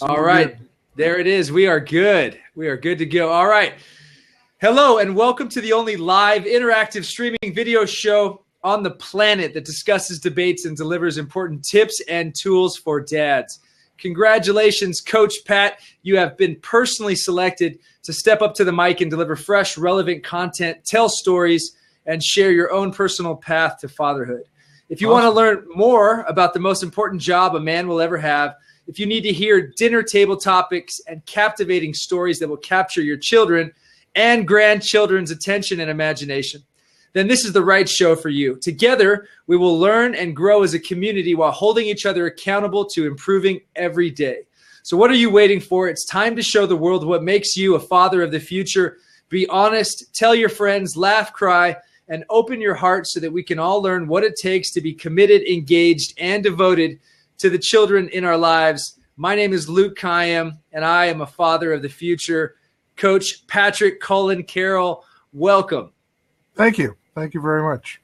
All right. There it is. We are good. We are good to go. All right. Hello and welcome to the only live interactive streaming video show on the planet that discusses, debates, and delivers important tips and tools for dads. Congratulations, Coach Pat. You have been personally selected to step up to the mic and deliver fresh, relevant content, tell stories, and share your own personal path to fatherhood. If you want to learn more about the most important job a man will ever have, if you need to hear dinner table topics and captivating stories that will capture your children and grandchildren's attention and imagination, then this is the right show for you. Together, we will learn and grow as a community while holding each other accountable to improving every day. So what are you waiting for? It's time to show the world what makes you a father of the future. Be honest, tell your friends, laugh, cry, and open your heart so that we can all learn what it takes to be committed, engaged, and devoted to the children in our lives. My name is Luke KAYYEM, and I am a father of the future. Coach Patrick, Cullen, Carroll, welcome. Thank you. Thank you very much.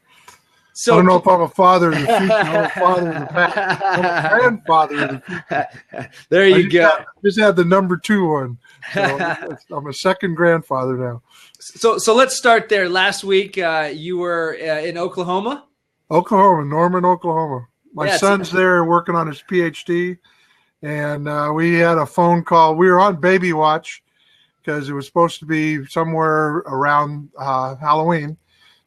So, I don't know if I'm a father of the future. I'm a father of the past. I'm a grandfather of the future. There you go. Just had the number 2 one. So I'm a second grandfather now. So let's start there. Last week, you were in Oklahoma? Norman, Oklahoma. My son's there working on his PhD, and we had a phone call. We were on baby watch because it was supposed to be somewhere around Halloween.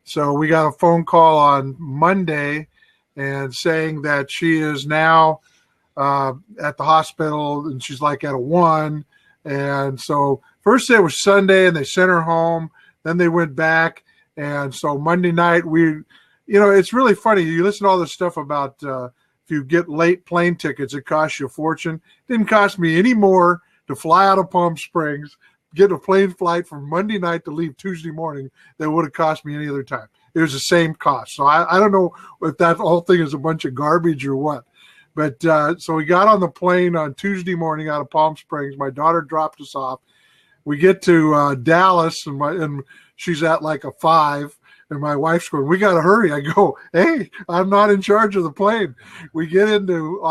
So we got a phone call on Monday and saying that she is now at the hospital, and she's like at a 1. And so first it was Sunday, and they sent her home. Then they went back. And so Monday night, it's really funny. You listen to all this stuff about if you get late plane tickets, it costs you a fortune. It didn't cost me any more to fly out of Palm Springs, get a plane flight from Monday night to leave Tuesday morning than would have cost me any other time. It was the same cost. So I don't know if that whole thing is a bunch of garbage or what. But so we got on the plane on Tuesday morning out of Palm Springs. My daughter dropped us off. We get to Dallas, and she's at like a 5. And my wife's going, we got to hurry. I go, hey, I'm not in charge of the plane. We get into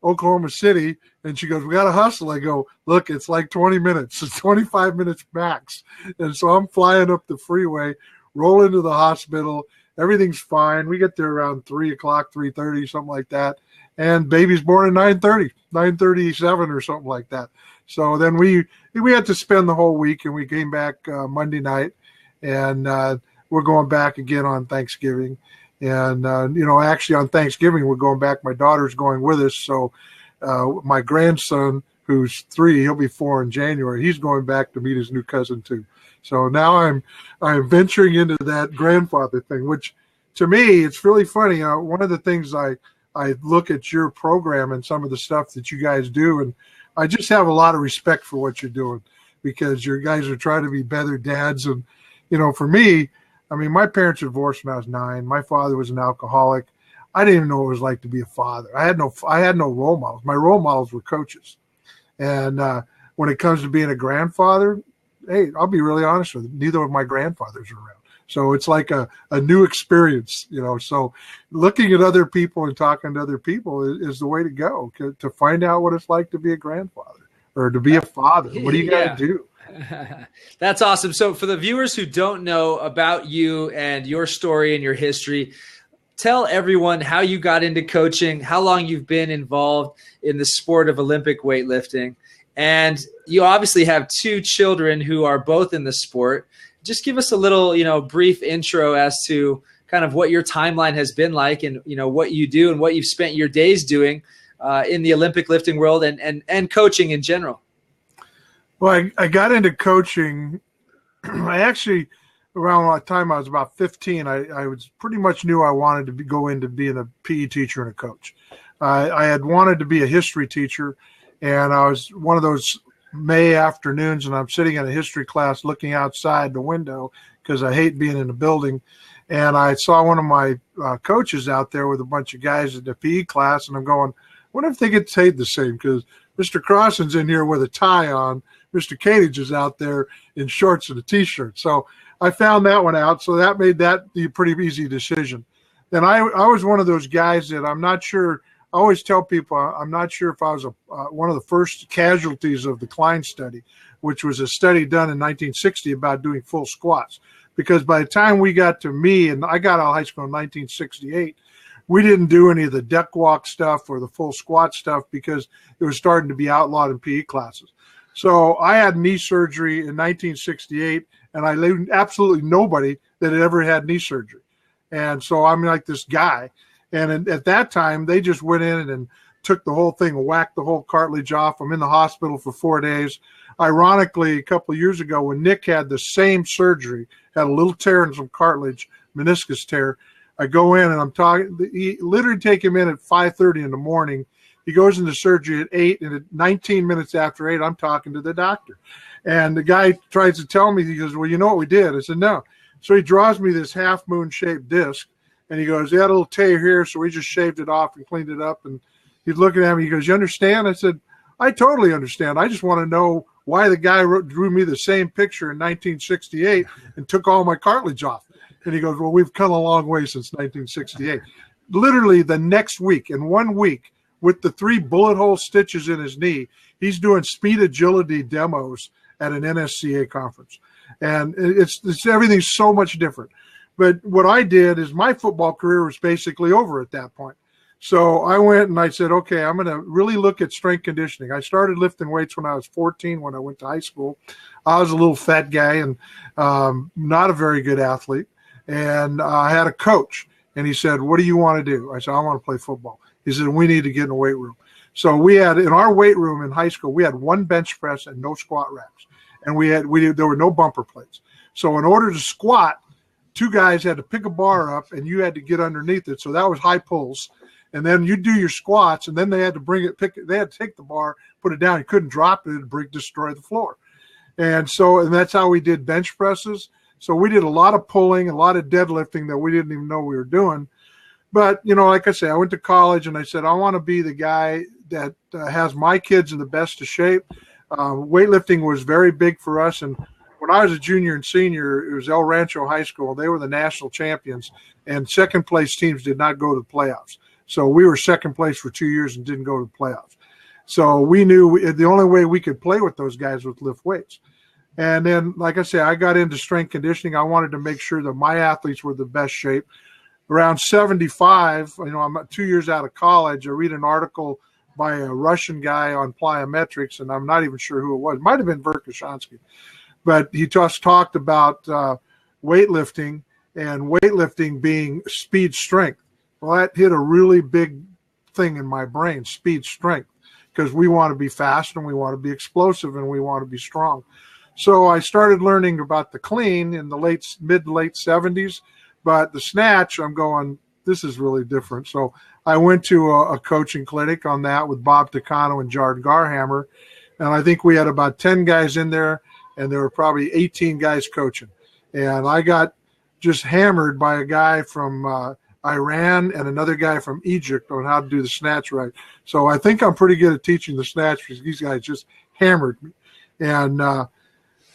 Oklahoma City, and she goes, we got to hustle. I go, look, it's like 20 minutes. It's 25 minutes max. And so I'm flying up the freeway, roll into the hospital. Everything's fine. We get there around 3 o'clock, 3:30, something like that. And baby's born at 9:30, 9:37 or something like that. So then we had to spend the whole week, and we came back Monday night, and we're going back again on Thanksgiving. And, actually on Thanksgiving, we're going back. My daughter's going with us. So my grandson, who's 3, he'll be 4 in January. He's going back to meet his new cousin too. So now I'm venturing into that grandfather thing, which to me, it's really funny. One of the things I look at your program and some of the stuff that you guys do, and I just have a lot of respect for what you're doing, because your guys are trying to be better dads. And, for me, I mean, my parents were divorced when I was 9. My father was an alcoholic. I didn't even know what it was like to be a father. I had no role models. My role models were coaches. And when it comes to being a grandfather, hey, I'll be really honest with you, neither of my grandfathers are around. So it's like a new experience, So looking at other people and talking to other people is the way to go, to find out what it's like to be a grandfather or to be a father. What do you got to do? That's awesome. So for the viewers who don't know about you and your story and your history, tell everyone how you got into coaching, how long you've been involved in the sport of Olympic weightlifting. And you obviously have 2 children who are both in the sport. Just give us a little, brief intro as to kind of what your timeline has been like, and, what you do and what you've spent your days doing in the Olympic lifting world and coaching in general. Well, I got into coaching. I actually, around the time I was about 15, I was pretty much knew I wanted to go into being a PE teacher and a coach. I had wanted to be a history teacher, and I was one of those May afternoons, and I'm sitting in a history class looking outside the window because I hate being in a building. And I saw one of my coaches out there with a bunch of guys in the PE class, and I'm going, what if they get paid the same? Because Mr. Crossan's in here with a tie on. Mr. Kadage is out there in shorts and a T-shirt. So I found that one out. So that made that the pretty easy decision. Then I was one of those guys that I'm not sure I always tell people I'm not sure if I was one of the first casualties of the Klein study, which was a study done in 1960 about doing full squats. Because by the time we got to me, and I got out of high school in 1968, we didn't do any of the deck walk stuff or the full squat stuff because it was starting to be outlawed in PE classes. So I had knee surgery in 1968, and I knew absolutely nobody that had ever had knee surgery. And so I'm like this guy. And at that time, they just went in and took the whole thing, whacked the whole cartilage off. I'm in the hospital for 4 days. Ironically, a couple of years ago, when Nick had the same surgery, had a little tear in some cartilage, meniscus tear, I go in and I'm talking. He literally take him in at 5:30 in the morning. He goes into surgery at 8, and at 19 minutes after 8, I'm talking to the doctor. And the guy tries to tell me, he goes, well, you know what we did? I said, no. So he draws me this half-moon shaped disc, and he goes, he had a little tear here, so we just shaved it off and cleaned it up. And he's looking at me, he goes, you understand? I said, I totally understand. I just want to know why the guy drew me the same picture in 1968 and took all my cartilage off. And he goes, well, we've come a long way since 1968. Literally the next week, in 1 week, with the 3 bullet hole stitches in his knee, he's doing speed agility demos at an NSCA conference. And it's everything's so much different. But what I did is my football career was basically over at that point. So I went and I said, okay, I'm going to really look at strength conditioning. I started lifting weights when I was 14, when I went to high school. I was a little fat guy and not a very good athlete. And I had a coach, and he said, what do you want to do? I said, I want to play football. He said, we need to get in the weight room. So we had, in our weight room in high school, we had 1 bench press and no squat racks. And there were no bumper plates. So in order to squat, 2 guys had to pick a bar up, and you had to get underneath it. So that was high pulls. And then you do your squats, and then they had to they had to take the bar, put it down. You couldn't drop it, it'd destroy the floor. And that's how we did bench presses. So we did a lot of pulling, a lot of deadlifting that we didn't even know we were doing. But, like I say, I went to college and I said, I want to be the guy that has my kids in the best of shape. Weightlifting was very big for us. And when I was a junior and senior, it was El Rancho High School. They were the national champions, and second place teams did not go to the playoffs. So we were second place for 2 years and didn't go to the playoffs. So we knew the only way we could play with those guys was lift weights. And then, like I say, I got into strength conditioning. I wanted to make sure that my athletes were the best shape. Around 75, I'm 2 years out of college. I read an article by a Russian guy on plyometrics, and I'm not even sure who it was. It might have been Verkhoshansky. But he just talked about weightlifting and weightlifting being speed strength. Well, that hit a really big thing in my brain, speed strength, because we want to be fast and we want to be explosive and we want to be strong. So I started learning about the clean in the mid to late 70s, but the snatch, I'm going, this is really different. So I went to a coaching clinic on that with Bob Takano and Jared Garhammer, and I think we had about 10 guys in there, and there were probably 18 guys coaching. And I got just hammered by a guy from Iran and another guy from Egypt on how to do the snatch right. So I think I'm pretty good at teaching the snatch because these guys just hammered me.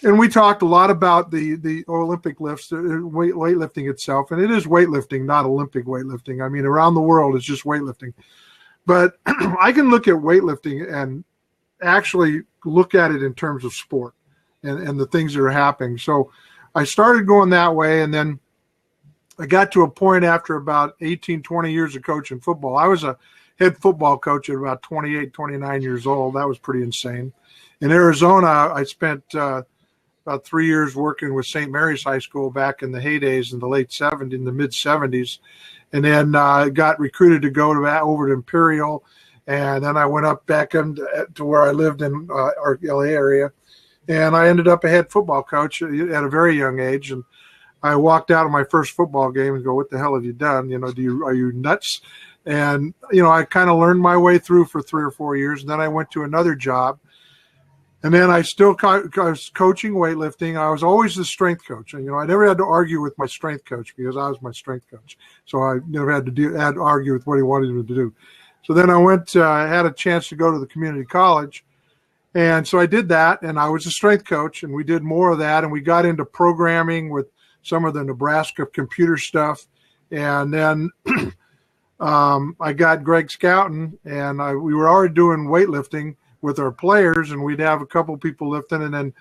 And we talked a lot about the Olympic lifts, weightlifting itself. And it is weightlifting, not Olympic weightlifting. I mean, around the world, it's just weightlifting. But I can look at weightlifting and actually look at it in terms of sport and the things that are happening. So I started going that way, and then I got to a point after about 18, 20 years of coaching football. I was a head football coach at about 28, 29 years old. That was pretty insane. In Arizona, I spent about 3 years working with St. Mary's High School back in the heydays in the late 70s, in the mid 70s. And then got recruited to go over to Imperial. And then I went up back to where I lived in our LA area. And I ended up a head football coach at a very young age. And I walked out of my first football game and go, what the hell have you done? Are you nuts? And, I kind of learned my way through for 3 or 4 years. And then I went to another job. And then I was coaching weightlifting. I was always the strength coach. And, I never had to argue with my strength coach because I was my strength coach. So I never had to argue with what he wanted me to do. So then I had a chance to go to the community college. And so I did that, and I was a strength coach, and we did more of that. And we got into programming with some of the Nebraska computer stuff. And then I got Greg scouting, and we were already doing weightlifting with our players, and we'd have a couple people lifting. And then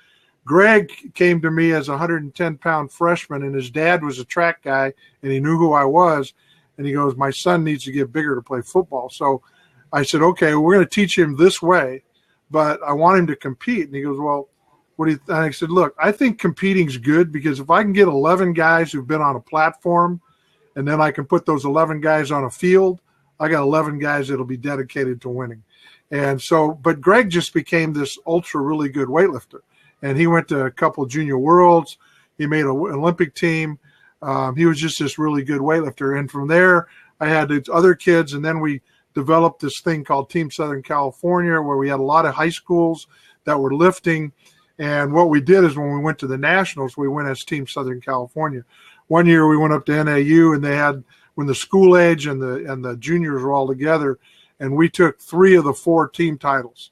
Greg came to me as a 110-pound freshman, and his dad was a track guy, and he knew who I was. And he goes, my son needs to get bigger to play football. So I said, okay, we're going to teach him this way, but I want him to compete. And he goes, well, what do you and I said, look, I think competing's good, because if I can get 11 guys who've been on a platform, and then I can put those 11 guys on a field, I got 11 guys that'll be dedicated to winning. And so, but Greg just became this ultra really good weightlifter. And he went to a couple of junior worlds. He made an Olympic team. He was just this really good weightlifter. And from there, I had these other kids, and then we developed this thing called Team Southern California, where we had a lot of high schools that were lifting. And what we did is when we went to the nationals, we went as Team Southern California. One year we went up to NAU, and they had, when the school age and the juniors were all together, and we took 3 of the 4 team titles.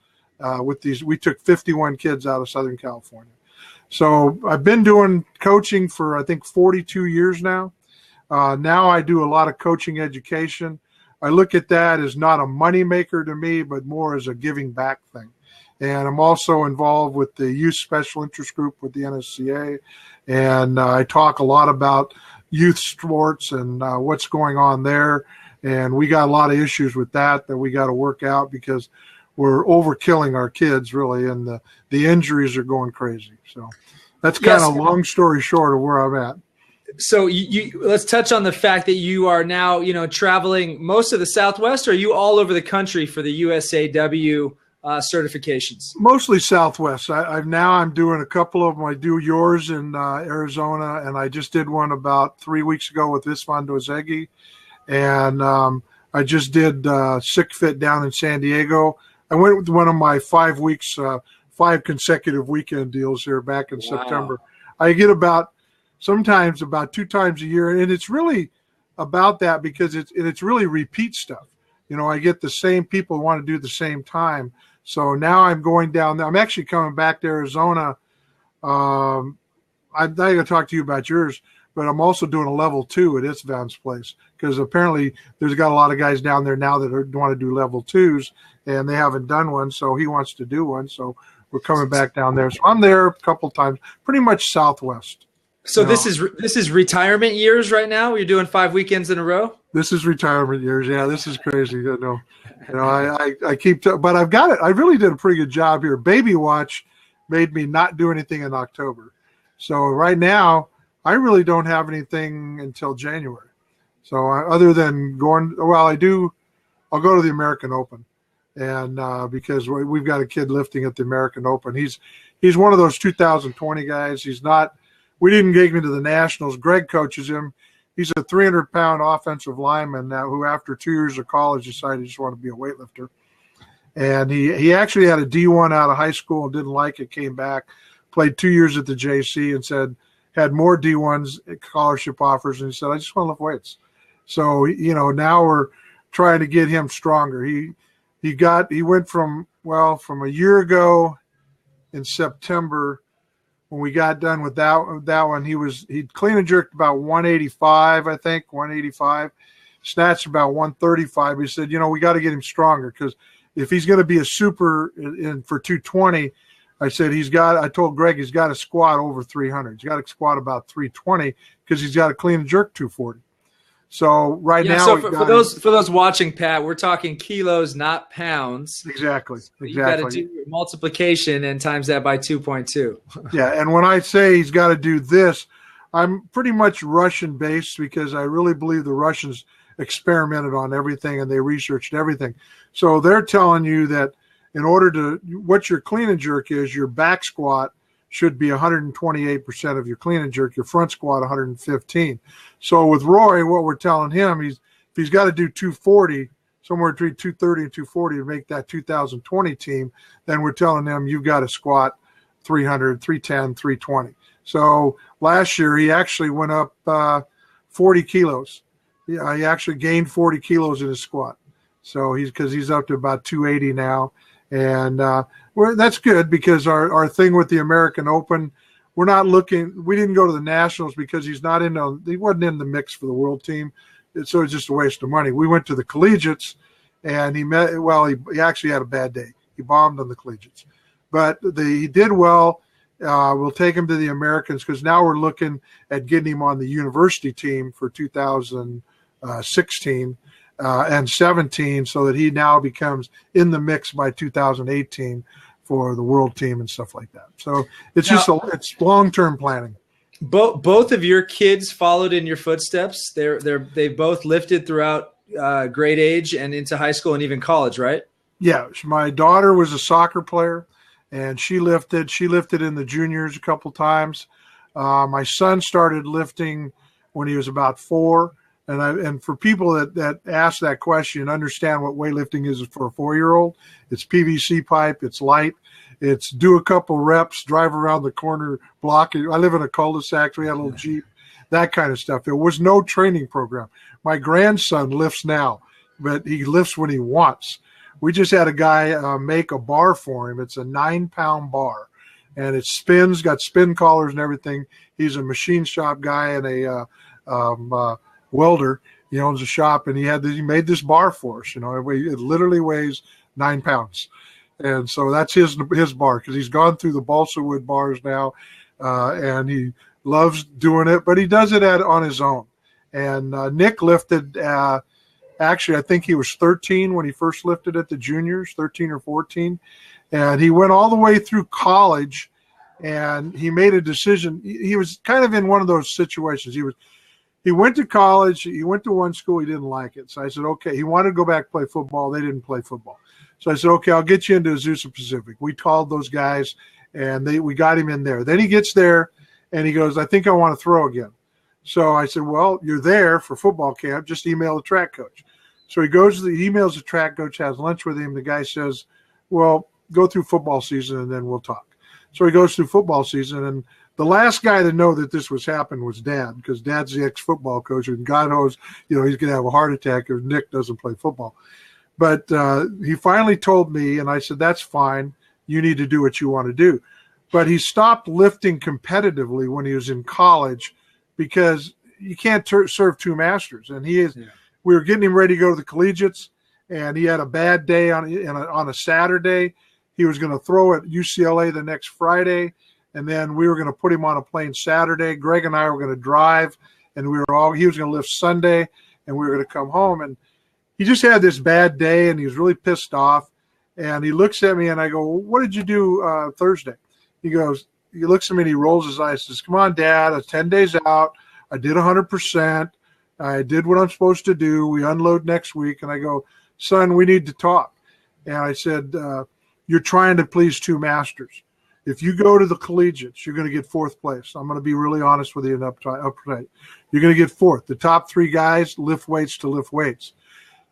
We took 51 kids out of Southern California. So I've been doing coaching for, I think, 42 years now. Now I do a lot of coaching education. I look at that as not a money maker to me, but more as a giving back thing. And I'm also involved with the youth special interest group with the NSCA. And I talk a lot about youth sports and what's going on there. And we got a lot of issues with that we got to work out, because we're overkilling our kids, really, and the injuries are going crazy. So that's kind of long story short of where I'm at. So you let's touch on the fact that you are now, traveling most of the Southwest, or are you all over the country for the USAW certifications? Mostly Southwest. I'm doing a couple of them. I do yours in Arizona, and I just did one about 3 weeks ago with Isvan Dozegi, and I just did Sick Fit down in San Diego. I went with one of my 5 weeks, 5 consecutive weekend deals here back in September. I get sometimes about 2 times a year, and it's really about that, because it's really repeat stuff. I get the same people who want to do the same time. So now I'm going down there. I'm actually coming back to Arizona. I'm not going to talk to you about yours, but I'm also doing a level 2 at Isvan's place, because apparently there's got a lot of guys down there now that want to do level 2s, and they haven't done one, so he wants to do one. So we're coming back down there. So I'm there a couple times, pretty much Southwest. So this is retirement years right now? You're doing 5 weekends in a row? This is retirement years. Yeah, this is crazy. I keep, but I've got it. I really did a pretty good job here. Baby Watch made me not do anything in October. So right now, I really don't have anything until January. So other than I'll go to the American Open. And because we've got a kid lifting at the American Open. He's one of those 2020 guys. We didn't get him to the Nationals. Greg coaches him. He's a 300-pound offensive lineman now who, after 2 years of college, decided he just wanted to be a weightlifter. And he actually had a D1 out of high school and didn't like it, came back, played 2 years at the JC, and had more D1s scholarship offers. And he said, I just want to lift weights. So, now we're trying to get him stronger. He went from a year ago in September, when we got done with that one, he'd clean and jerked about 185, I think, 185, snatched about 135. He said, we got to get him stronger, because if he's going to be a super for 220, I told Greg he's got to squat over 300. He's got to squat about 320, because he's got to clean and jerk 240. So now, so for those watching, Pat, we're talking kilos, not pounds. Exactly. You got to do multiplication and times that by 2.2. Yeah, and when I say he's got to do this, I'm pretty much Russian based, because I really believe the Russians experimented on everything and they researched everything. So they're telling you that in order to what your clean and jerk is, your back squat should be 128% of your clean and jerk, your front squat 115. So with Roy, what we're telling him, if he's got to do 240, somewhere between 230 and 240 to make that 2020 team, then we're telling him you've got to squat 300, 310, 320. So last year he actually went up 40 kilos. He actually gained 40 kilos in his squat. So he's up to about 280 now. And that's good, because our thing with the American Open, we didn't go to the Nationals because he wasn't in the mix for the world team. so it's just a waste of money. We went to the collegiates, and he actually had a bad day. He bombed on the collegiates, but he did well. We'll take him to the Americans because now we're looking at getting him on the university team for 2016 and 17, so that he now becomes in the mix by 2018 for the world team and stuff like that. So it's it's long-term planning. Both of your kids followed in your footsteps. They both lifted throughout grade age and into high school and even college, right? Yeah, my daughter was a soccer player, and she lifted. She lifted in the juniors a couple times. My son started lifting when he was about 4. And for people that ask that question, understand what weightlifting is for a 4-year-old. It's PVC pipe. It's light. It's do a couple reps, drive around the corner block. I live in a cul-de-sac, so we had a little Jeep, that kind of stuff. There was no training program. My grandson lifts now, but he lifts when he wants. We just had a guy make a bar for him. It's a 9-pound bar, and it spins, got spin collars and everything. He's a machine shop guy and a welder. He owns a shop, and he made this bar for us. It literally weighs 9 pounds. And so that's his bar, because he's gone through the balsa wood bars now, and he loves doing it, but he does it on his own. And Nick lifted, actually, I think he was 13 when he first lifted at the juniors, 13 or 14. And he went all the way through college, and he made a decision. He was kind of in one of those situations. He went to college. He went to one school. He didn't like it. So I said, okay. He wanted to go back and play football. They didn't play football. So I said, okay, I'll get you into Azusa Pacific. We called those guys, and we got him in there. Then he gets there, and he goes, I think I want to throw again. So I said, well, you're there for football camp. Just email the track coach. So he emails the track coach, has lunch with him. The guy says, well, go through football season, and then we'll talk. So he goes through football season, and the last guy to know that this was happening was Dad, because Dad's the ex-football coach, and God knows, he's going to have a heart attack if Nick doesn't play football. But he finally told me, and I said, that's fine. You need to do what you want to do. But he stopped lifting competitively when he was in college, because you can't serve 2 masters. And we were getting him ready to go to the collegiates, and he had a bad day on a Saturday. He was going to throw at UCLA the next Friday, and then we were going to put him on a plane Saturday. Greg and I were going to drive, and he was going to lift Sunday, and we were going to come home. And he just had this bad day, and he was really pissed off. And he looks at me, and I go, well, what did you do Thursday? He looks at me, and he rolls his eyes, says, come on, Dad, I'm 10 days out. I did 100%. I did what I'm supposed to do. We unload next week. And I go, son, we need to talk. And I said, you're trying to please 2 masters. If you go to the collegiates, you're going to get 4th place. I'm going to be really honest with you and upright. You're going to get 4th. The top 3 guys lift weights to lift weights.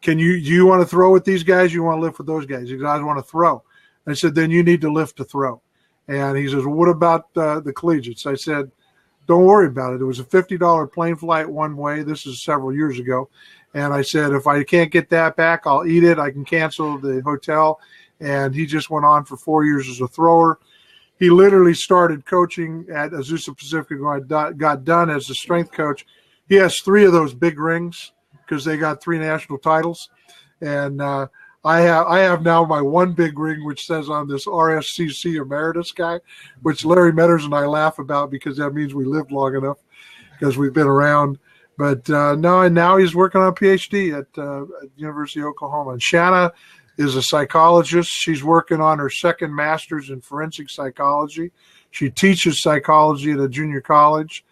Do you want to throw with these guys? You want to lift with those guys? You guys want to throw. I said, then you need to lift to throw. And he says, well, what about the collegiates? I said, don't worry about it. It was a $50 plane flight one way. This is several years ago. And I said, if I can't get that back, I'll eat it. I can cancel the hotel. And he just went on for 4 years as a thrower. He literally started coaching at Azusa Pacific when I got done as a strength coach. He has 3 of those big rings because they got 3 national titles. And I have now my one big ring, which says on this RSCC Emeritus guy, which Larry Metters and I laugh about because that means we lived long enough because we've been around. But no, and now he's working on a PhD at University of Oklahoma. And Shanna is a psychologist. She's working on her 2nd master's in forensic psychology. She teaches psychology at a junior college,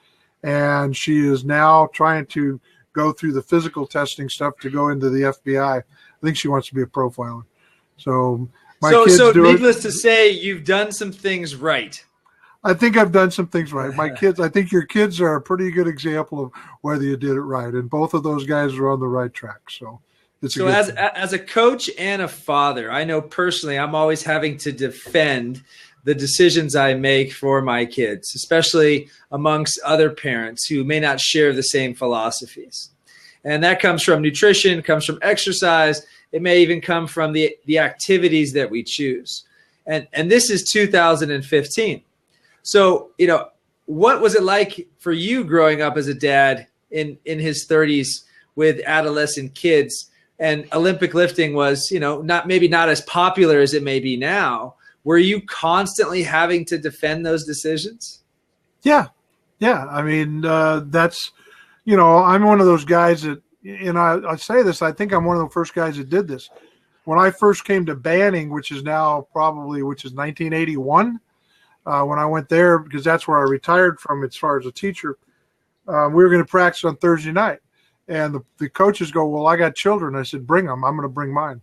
and she is now trying to go through the physical testing stuff to go into the FBI. I think she wants to be a profiler. So needless to say, you've done some things right. I think I've done some things right. My kids, I think your kids are a pretty good example of whether you did it right. And both of those guys are on the right track. So as a coach and a father, I know personally I'm always having to defend the decisions I make for my kids, especially amongst other parents who may not share the same philosophies. And that comes from nutrition, comes from exercise. It may even come from the activities that we choose. And this is 2015. So, what was it like for you growing up as a dad in his 30s with adolescent kids, and Olympic lifting was, maybe not as popular as it may be now. Were you constantly having to defend those decisions? Yeah. I mean, that's, I'm one of those guys that, and I say this, I think I'm one of the first guys that did this. When I first came to Banning, which is 1981, when I went there, because that's where I retired from as far as a teacher, we were going to practice on Thursday night. And the coaches go, well, I got children. I said, bring them. I'm going to bring mine.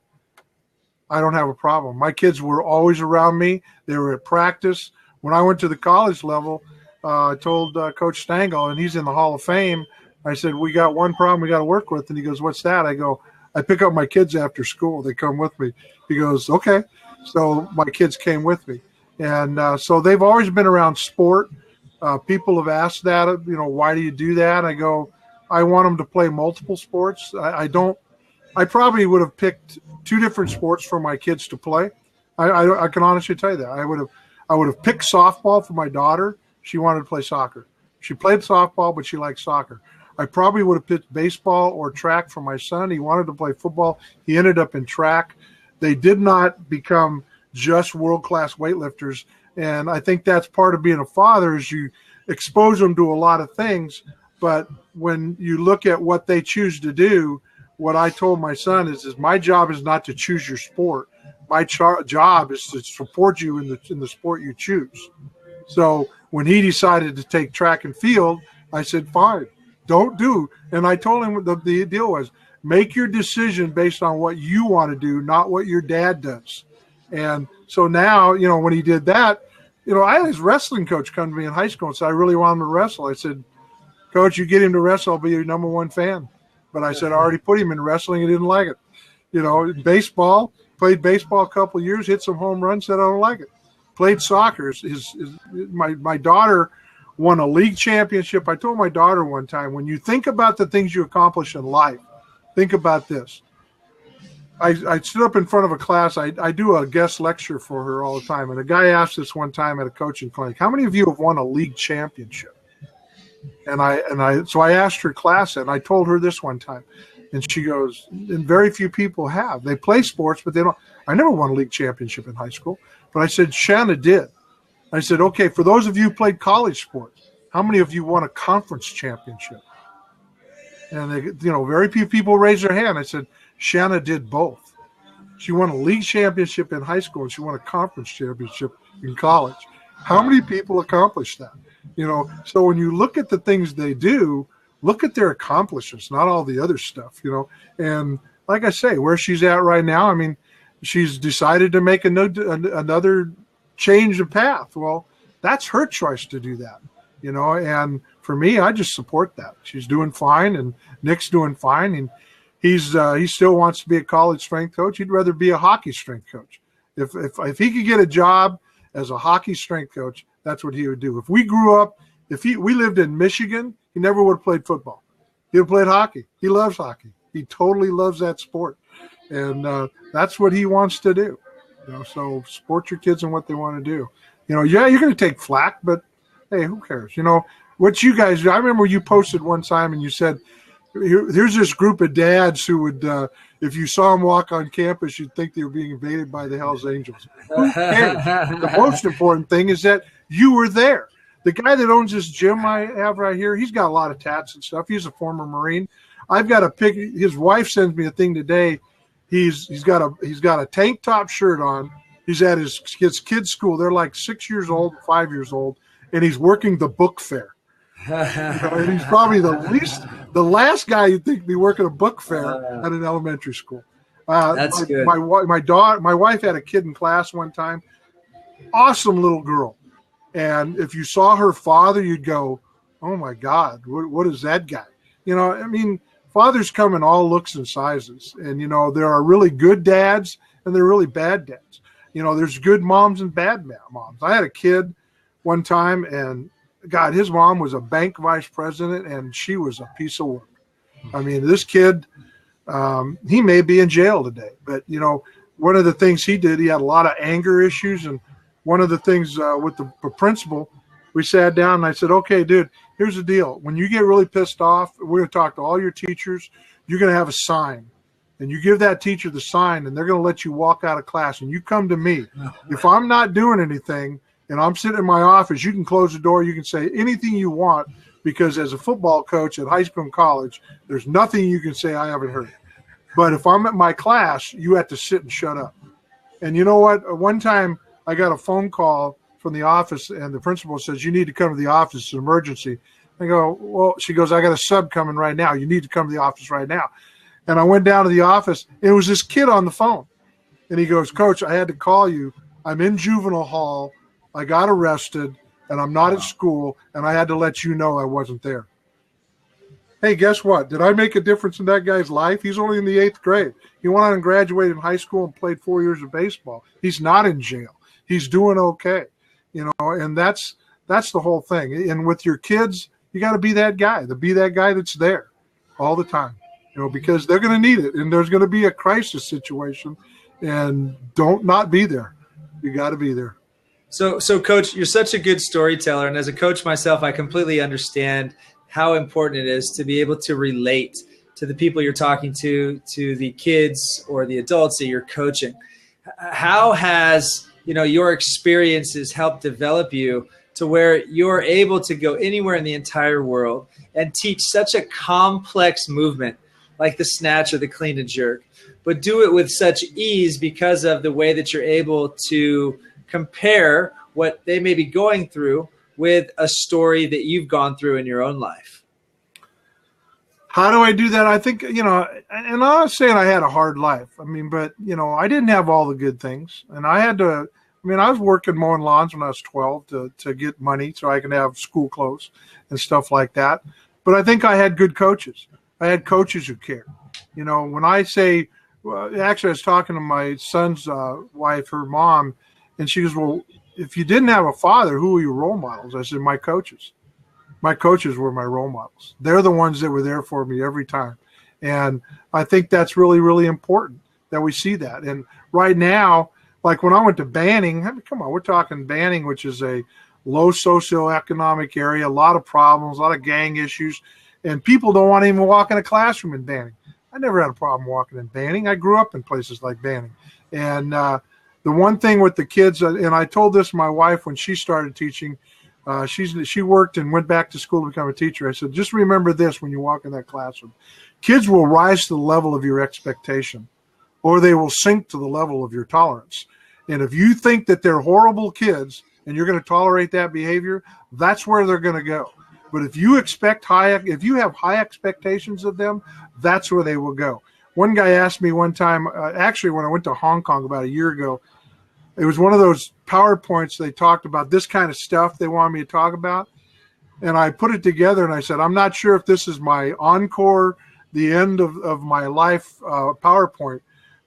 I don't have a problem. My kids were always around me. They were at practice. When I went to the college level, I told Coach Stangl, and he's in the Hall of Fame, I said, we got one problem we got to work with. And he goes, what's that? I go, I pick up my kids after school. They come with me. He goes, okay. So my kids came with me. And so they've always been around sport. People have asked that, why do you do that? I go, I want them to play multiple sports. I probably would have picked 2 different sports for my kids to play. I can honestly tell you that. I would have picked softball for my daughter. She wanted to play soccer. She played softball, but she liked soccer. I probably would have picked baseball or track for my son. He wanted to play football. He ended up in track. They did not become just world-class weightlifters. And I think that's part of being a father is you expose them to a lot of things. But when you look at what they choose to do, what I told my son is my job is not to choose your sport. My job is to support you in the sport you choose. So when he decided to take track and field, I said, fine, don't do. And I told him the deal was make your decision based on what you want to do, not what your dad does. And so now, when he did that, I had his wrestling coach come to me in high school and said, I really want him to wrestle. I said, Coach, you get him to wrestle, I'll be your number 1 fan. But I said, I already put him in wrestling. He didn't like it. Baseball, played baseball a couple of years, hit some home runs, said, I don't like it. Played soccer. My daughter won a league championship. I told my daughter one time, when you think about the things you accomplish in life, think about this. I stood up in front of a class. I do a guest lecture for her all the time. And a guy asked this one time at a coaching clinic, how many of you have won a league championship? So I asked her class that, and I told her this one time. And she goes, and very few people have. They play sports, but they don't. I never won a league championship in high school. But I said, Shanna did. I said, okay, for those of you who played college sports, how many of you won a conference championship? And they, very few people raised their hand. I said, Shanna did both. She won a league championship in high school, and she won a conference championship in college. How many people accomplished that? So when you look at the things they do, look at their accomplishments, not all the other stuff, And like I say, where she's at right now, I mean, she's decided to make another change of path. Well, that's her choice to do that, And for me, I just support that. She's doing fine, and Nick's doing fine, and he still wants to be a college strength coach. He'd rather be a hockey strength coach. If he could get a job as a hockey strength coach, that's what he would do. If we grew up, we lived in Michigan, he never would have played football. He would have played hockey. He loves hockey. He totally loves that sport. And that's what he wants to do. So support your kids in what they want to do. Yeah, you're going to take flack, but hey, who cares? What you guys do. I remember you posted one time and you said, here's this group of dads who would, if you saw them walk on campus, you'd think they were being invaded by the Hells Angels. Who cares? The most important thing is that you were there. The guy that owns this gym I have right here, he's got a lot of tats and stuff. He's a former Marine. I've got a pic. His wife sends me a thing today. He's got a tank top shirt on. He's at his kids' school. They're like 6 years old, 5 years old, and he's working the book fair. And he's probably the last guy you'd think be working a book fair at an elementary school. That's good. My wife had a kid in class one time. Awesome little girl. And if you saw her father, you'd go, oh, my God, what is that guy? Fathers come in all looks and sizes. And, there are really good dads and there are really bad dads. There's good moms and bad moms. I had a kid one time, and, God, his mom was a bank vice president, and she was a piece of work. I mean, this kid, he may be in jail today. But, one of the things he did, he had a lot of anger issues, and one of the things with the principal, we sat down and I said, okay, dude, here's the deal. When you get really pissed off, we're going to talk to all your teachers. you're going to have a sign. And you give that teacher the sign, and they're going to let you walk out of class. And you come to me. If I'm not doing anything and I'm sitting in my office, you can close the door. You can say anything you want, because as a football coach at high school and college, there's nothing you can say I haven't heard. But if I'm at my class, you have to sit and shut up. And you know what? One time I got a phone call from the office, and the principal says, you need to come to the office. It's an emergency. I go, well, she goes, I got a sub coming right now. You need to come to the office right now. And I went down to the office. It was this kid on the phone. And he goes, Coach, I had to call you. I'm in juvenile hall. I got arrested, and I'm not at school, and I had to let you know I wasn't there. Hey, guess what? Did I make a difference in that guy's life? He's only in the 8th grade. He went on and graduated in high school and played 4 years of baseball. He's not in jail. He's doing okay. And that's the whole thing. And with your kids, you got to be that guy. Be that guy that's there all the time. Because they're going to need it, and there's going to be a crisis situation, and don't not be there. You got to be there. So, Coach, you're such a good storyteller, and as a coach myself, I completely understand how important it is to be able to relate to the people you're talking to the kids or the adults that you're coaching. How has your experiences helped develop you to where you're able to go anywhere in the entire world and teach such a complex movement like the snatch or the clean and jerk, but do it with such ease because of the way that you're able to compare what they may be going through with a story that you've gone through in your own life? How do I do that? I think, and I'm not saying I had a hard life. But, I didn't have all the good things. And I was working mowing lawns when I was 12 to get money so I can have school clothes and stuff like that. But I think I had good coaches. I had coaches who cared. When I say, actually, I was talking to my son's wife, her mom, and she goes, well, if you didn't have a father, who were your role models? I said, my coaches. My coaches were my role models. They're the ones that were there for me every time. And I think that's really, really important that we see that. And right now, like when I went to Banning, come on, we're talking Banning, which is a low socioeconomic area, a lot of problems, a lot of gang issues. And people don't want to even walk in a classroom in Banning. I never had a problem walking in Banning. I grew up in places like Banning. And the one thing with the kids, and I told this to my wife when she started teaching, she worked and went back to school to become a teacher. I said, just remember this when you walk in that classroom. Kids will rise to the level of your expectation, or they will sink to the level of your tolerance. And if you think that they're horrible kids and you're going to tolerate that behavior, that's where they're going to go. But if you have high expectations of them, that's where they will go. One guy asked me one time, actually when I went to Hong Kong about a year ago, it was one of those PowerPoints they talked about this kind of stuff they wanted me to talk about. And I put it together and I said, I'm not sure if this is my encore, the end of my life PowerPoint.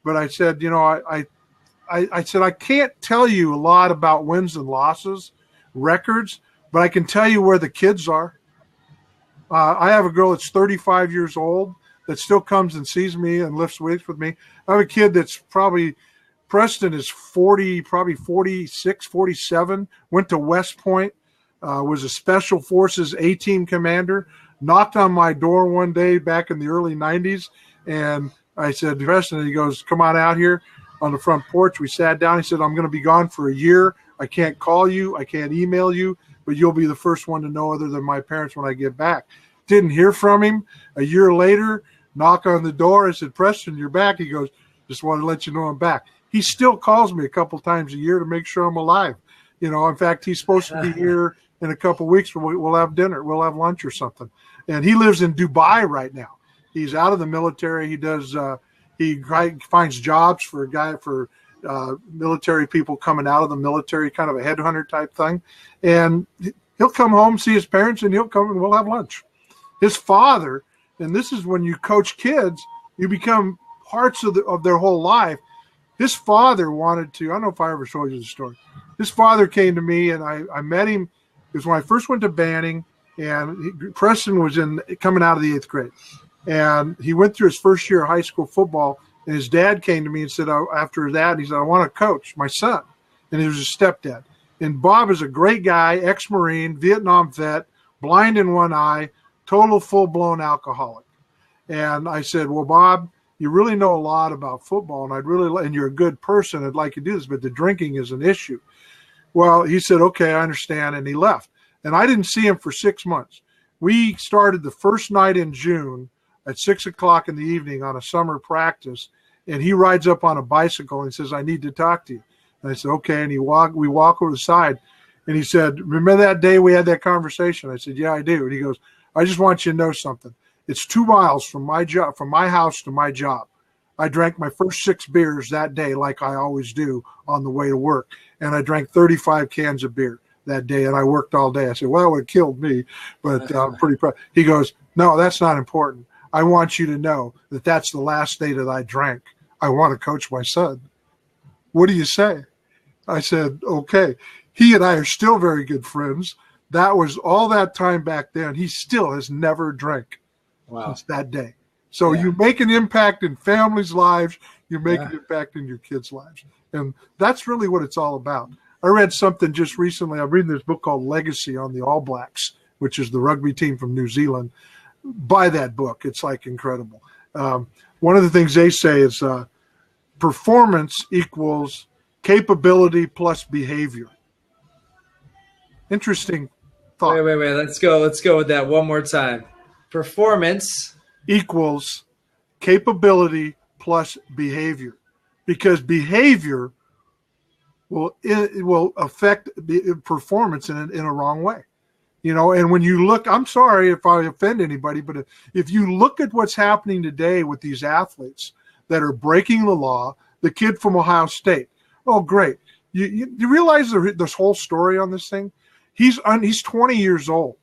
But I said, I said, I can't tell you a lot about wins and losses, records, but I can tell you where the kids are. I have a girl that's 35 years old that still comes and sees me and lifts weights with me. I have a kid that's Preston is 40, probably 46, 47, went to West Point, was a Special Forces A-Team commander, knocked on my door one day back in the early 90s, and I said, Preston, he goes, come on out here on the front porch. We sat down. He said, I'm going to be gone for a year. I can't call you. I can't email you, but you'll be the first one to know other than my parents when I get back. Didn't hear from him. A year later, knock on the door. I said, Preston, you're back. He goes, just wanted to let you know I'm back. He still calls me a couple times a year to make sure I'm alive. In fact, he's supposed to be here in a couple of weeks. We'll have dinner. We'll have lunch or something. And he lives in Dubai right now. He's out of the military. He does. He finds jobs for military people coming out of the military, kind of a headhunter type thing. And he'll come home, see his parents, and he'll come and we'll have lunch. His father, and this is when you coach kids, you become parts of their whole life. His father wanted to, I don't know if I ever told you the story. His father came to me and I met him. It was when I first went to Banning, and Preston was coming out of the 8th grade. And he went through his first year of high school football, and his dad came to me and said, after that, he said, I want to coach my son. And he was his stepdad. And Bob is a great guy, ex-Marine, Vietnam vet, blind in one eye, total full-blown alcoholic. And I said, well, Bob, you really know a lot about football, and you're a good person. I'd like you to do this, but the drinking is an issue. Well, he said, okay, I understand. And he left. And I didn't see him for 6 months. We started the first night in June at 6 o'clock in the evening on a summer practice. And he rides up on a bicycle and says, I need to talk to you. And I said, okay. And we walk over the side. And he said, remember that day we had that conversation? I said, yeah, I do. And he goes, I just want you to know something. It's 2 miles from my house to my job. I drank my first 6 beers that day, like I always do on the way to work. And I drank 35 cans of beer that day, and I worked all day. I said, well, it would have killed me, but I'm pretty proud. He goes, no, that's not important. I want you to know that that's the last day that I drank. I want to coach my son. What do you say? I said, okay. He and I are still very good friends. That was all that time back then. He still has never drank since that day. So you make an impact in families' lives. You make an impact in your kids' lives. And that's really what it's all about. I read something just recently. I'm reading this book called Legacy on the All Blacks, which is the rugby team from New Zealand. Buy that book. It's like incredible. One of the things they say is performance equals capability plus behavior. Interesting thought. Wait. Let's go with that one more time. Performance equals capability plus behavior, because behavior will affect performance in a wrong way. And when you look, I'm sorry if I offend anybody, but if you look at what's happening today with these athletes that are breaking the law, the kid from Ohio State, oh, great. You realize this whole story on this thing? He's 20 years old.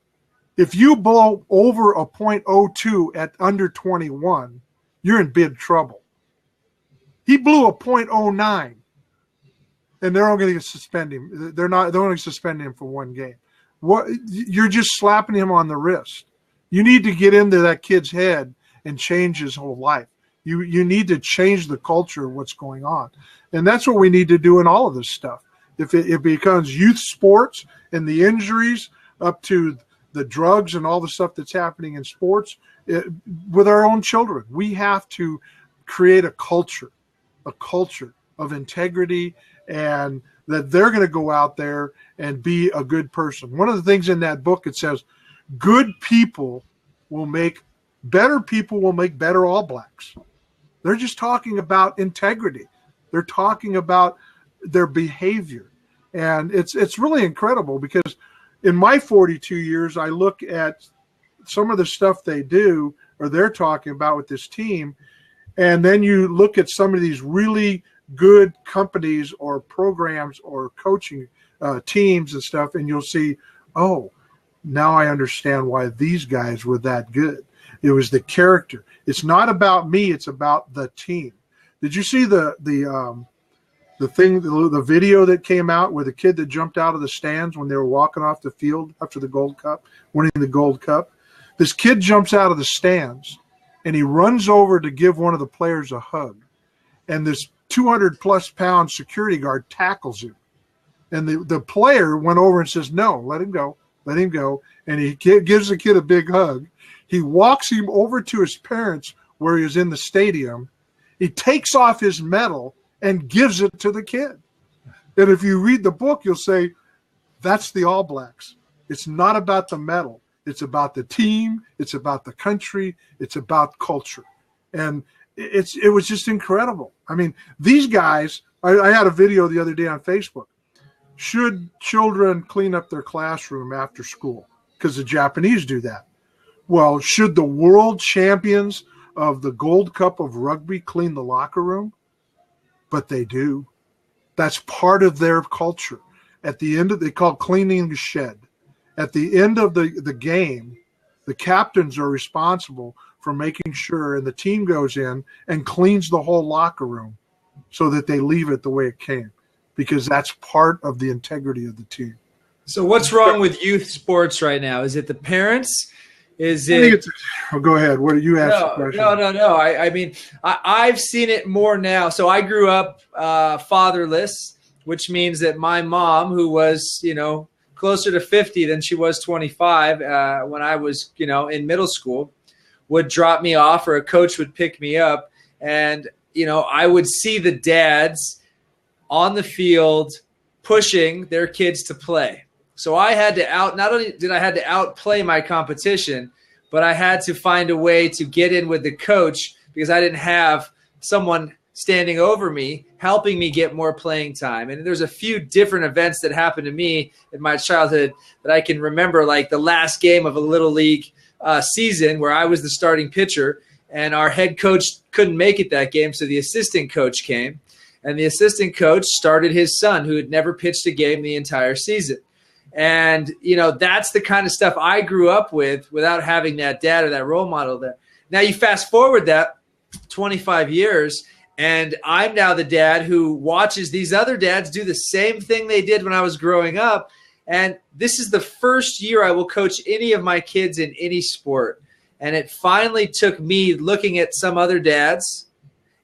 If you blow over a .02 at under 21, you're in big trouble. He blew a .09, and they're only going to suspend him. They're only suspending him for 1 game. You're just slapping him on the wrist. You need to get into that kid's head and change his whole life. You need to change the culture of what's going on, and that's what we need to do in all of this stuff. If it becomes youth sports and the injuries up to the drugs and all the stuff that's happening in sports with our own children, we have to create a culture of integrity, and that they're going to go out there and be a good person. One of the things in that book, it says, good people will make better All Blacks. They're just talking about integrity. They're talking about their behavior. And it's really incredible, because in my 42 years, I look at some of the stuff they do or they're talking about with this team, and then you look at some of these really good companies or programs or coaching teams and stuff, and you'll see, oh, now I understand why these guys were that good. It was the character. It's not about me. It's about the team. Did you see the video that came out where the kid that jumped out of the stands when they were walking off the field after the Gold Cup, winning the Gold Cup? This kid jumps out of the stands and he runs over to give one of the players a hug. And this 200-plus pound security guard tackles him. And the player went over and says, no, let him go. And he gives the kid a big hug. He walks him over to his parents where he was in the stadium. He takes off his medal and gives it to the kid. And if you read the book, you'll say, that's the All Blacks. It's not about the medal. It's about the team. It's about the country. It's about culture. And it was just incredible. I mean, these guys, I had a video the other day on Facebook. Should children clean up their classroom after school? Because the Japanese do that. Well, should the world champions of the Gold Cup of rugby clean the locker room? But they do. That's part of their culture. At the end of, they call cleaning the shed. At the end of the game, the captains are responsible for making sure, and the team goes in and cleans the whole locker room so that they leave it the way it came, because that's part of the integrity of the team. So what's wrong with youth sports right now? Is it the parents? Is it? Go ahead. What do you ask the question? No. I mean, I've seen it more now. So I grew up fatherless, which means that my mom, who was, closer to 50 than she was 25 when I was, in middle school, would drop me off or a coach would pick me up. And, I would see the dads on the field pushing their kids to play. So I had to not only did I had to outplay my competition, but I had to find a way to get in with the coach because I didn't have someone standing over me, helping me get more playing time. And there's a few different events that happened to me in my childhood that I can remember, like the last game of a Little League season where I was the starting pitcher and our head coach couldn't make it that game. So the assistant coach came, and the assistant coach started his son who had never pitched a game the entire season. And, that's the kind of stuff I grew up with without having that dad or that role model there. Now you fast forward that 25 years, and I'm now the dad who watches these other dads do the same thing they did when I was growing up. And this is the first year I will coach any of my kids in any sport. And it finally took me looking at some other dads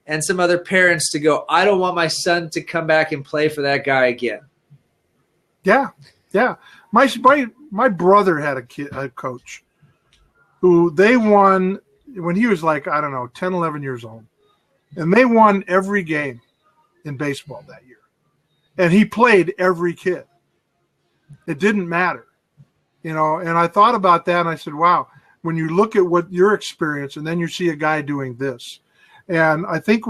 and some other parents to go, I don't want my son to come back and play for that guy again. Yeah. Yeah. My brother had a coach who they won when he was like, 10, 11 years old. And they won every game in baseball that year. And he played every kid. It didn't matter, and I thought about that and I said, wow, when you look at what your experience and then you see a guy doing this. And I think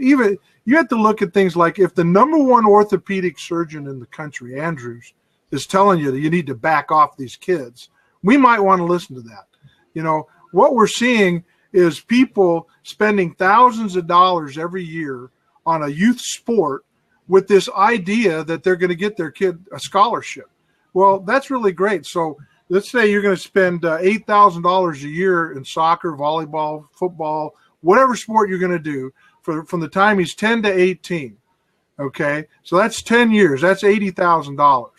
even you have to look at things like if the number one orthopedic surgeon in the country, Andrews, is telling you that you need to back off these kids, we might want to listen to that. What we're seeing is people spending thousands of dollars every year on a youth sport with this idea that they're going to get their kid a scholarship. Well, that's really great. So let's say you're going to spend $8,000 a year in soccer, volleyball, football, whatever sport you're going to do from the time he's 10 to 18. Okay, so that's 10 years. That's $80,000.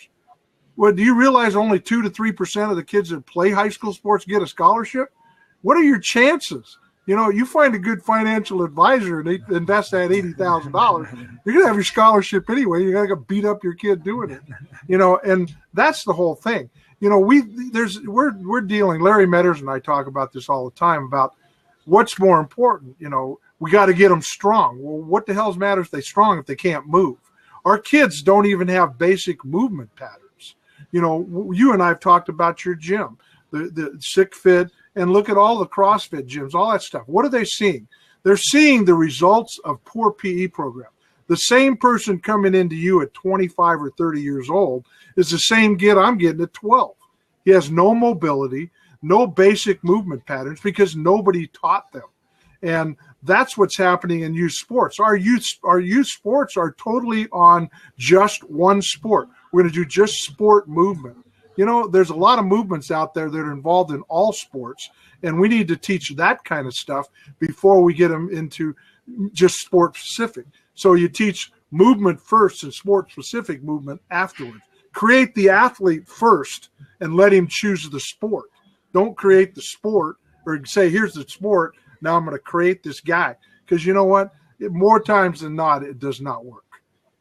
Well, do you realize only 2 to 3% of the kids that play high school sports get a scholarship? What are your chances? You find a good financial advisor and they invest that $80,000, you're going to have your scholarship anyway. You're going to beat up your kid doing it, and that's the whole thing. We're dealing, Larry Metters and I talk about this all the time about what's more important. We got to get them strong. Well, what the hell's matters if they're strong if they can't move? Our kids don't even have basic movement patterns. You and I have talked about your gym, the Sick Fit, and look at all the CrossFit gyms, all that stuff. What are they seeing? They're seeing the results of poor PE program. The same person coming into you at 25 or 30 years old is the same kid I'm getting at 12. He has no mobility, no basic movement patterns because nobody taught them. And that's what's happening in youth sports. Our youth sports are totally on just one sport. We're going to do just sport movement. There's a lot of movements out there that are involved in all sports, and we need to teach that kind of stuff before we get them into just sport specific. So you teach movement first and sport specific movement afterwards. Create the athlete first and let him choose the sport. Don't create the sport or say, here's the sport. Now I'm going to create this guy. Because you know what? More times than not, it does not work.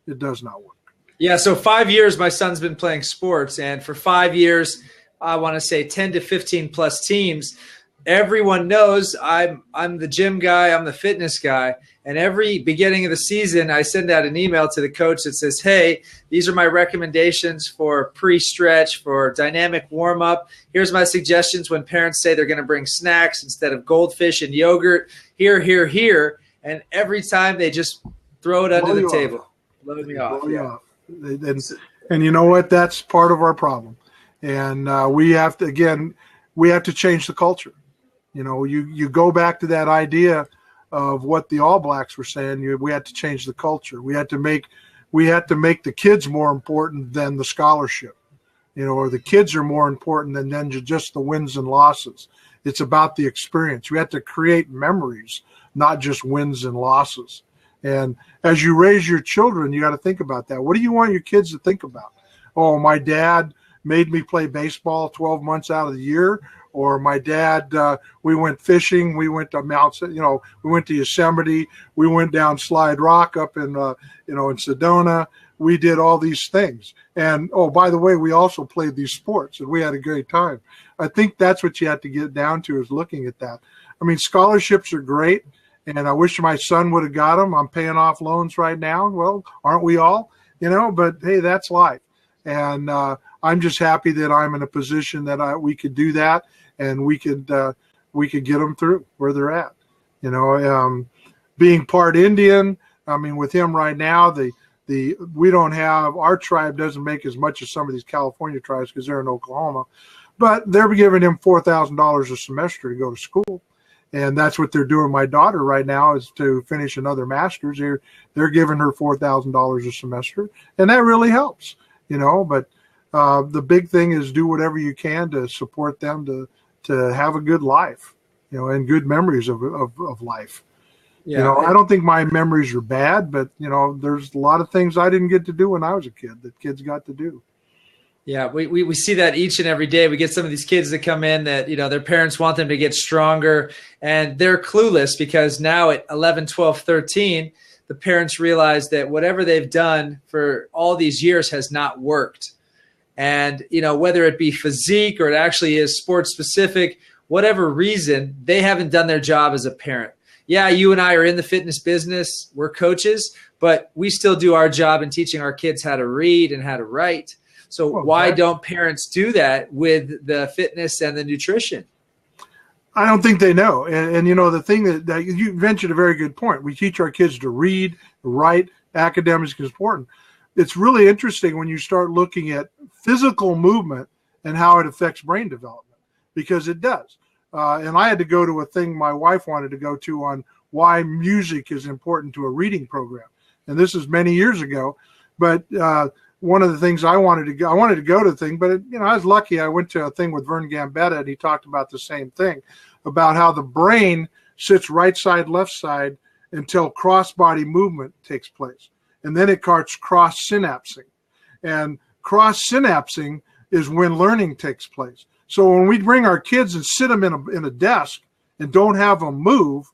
It does not work. Yeah, so 5 years my son's been playing sports, and for 5 years, I want to say 10 to 15 plus teams. Everyone knows I'm the gym guy, I'm the fitness guy, and every beginning of the season, I send out an email to the coach that says, hey, these are my recommendations for pre-stretch, for dynamic warm-up. Here's my suggestions when parents say they're going to bring snacks instead of goldfish and yogurt. Here. And every time they just throw it under the table. Blow me off. Yeah. And you know what? That's part of our problem. And we have to change the culture. You go back to that idea of what the All Blacks were saying. We had to change the culture. We had to make the kids more important than the scholarship, or the kids are more important than just the wins and losses. It's about the experience. We had to create memories, not just wins and losses. And as you raise your children, you got to think about that. What do you want your kids to think about? Oh, my dad made me play baseball 12 months out of the year. Or my dad, we went fishing. We went to we went to Yosemite. We went down Slide Rock up in Sedona. we did all these things. And, oh, by the way, we also played these sports, and we had a great time. I think that's what you have to get down to, is looking at that. I mean, scholarships are great, and I wish my son would have got them. I'm paying off loans right now. Well, aren't we all? But, hey, that's life. And I'm just happy that I'm in a position that we could do that, and we could get them through where they're at. Being part Indian, I mean, with him right now, we don't have, our tribe doesn't make as much as some of these California tribes because they're in Oklahoma, but they're giving him $4,000 a semester to go to school. And that's what they're doing. My daughter right now is to finish another master's. They're giving her $4,000 a semester, and that really helps, but the big thing is do whatever you can to support them to have a good life, and good memories of life. Yeah. I don't think my memories are bad, but there's a lot of things I didn't get to do when I was a kid that kids got to do. Yeah, we see that each and every day. We get some of these kids that come in that, their parents want them to get stronger, and they're clueless because now at 11, 12, 13, the parents realize that whatever they've done for all these years has not worked. And, whether it be physique or it actually is sports specific, whatever reason, they haven't done their job as a parent. Yeah, you and I are in the fitness business. We're coaches, but we still do our job in teaching our kids how to read and how to write. So why don't parents do that with the fitness and the nutrition? I don't think they know. And the thing that you mentioned a very good point. We teach our kids to read, write, academics is important. It's really interesting when you start looking at physical movement and how it affects brain development, because it does. And I had to go to a thing my wife wanted to go to on why music is important to a reading program. And this is many years ago. But one of the things I wanted to go to the thing, but I was lucky. I went to a thing with Vern Gambetta, and he talked about the same thing, about how the brain sits right side, left side until cross-body movement takes place. And then it starts cross-synapsing. And cross-synapsing is when learning takes place. So when we bring our kids and sit them in a desk and don't have them move,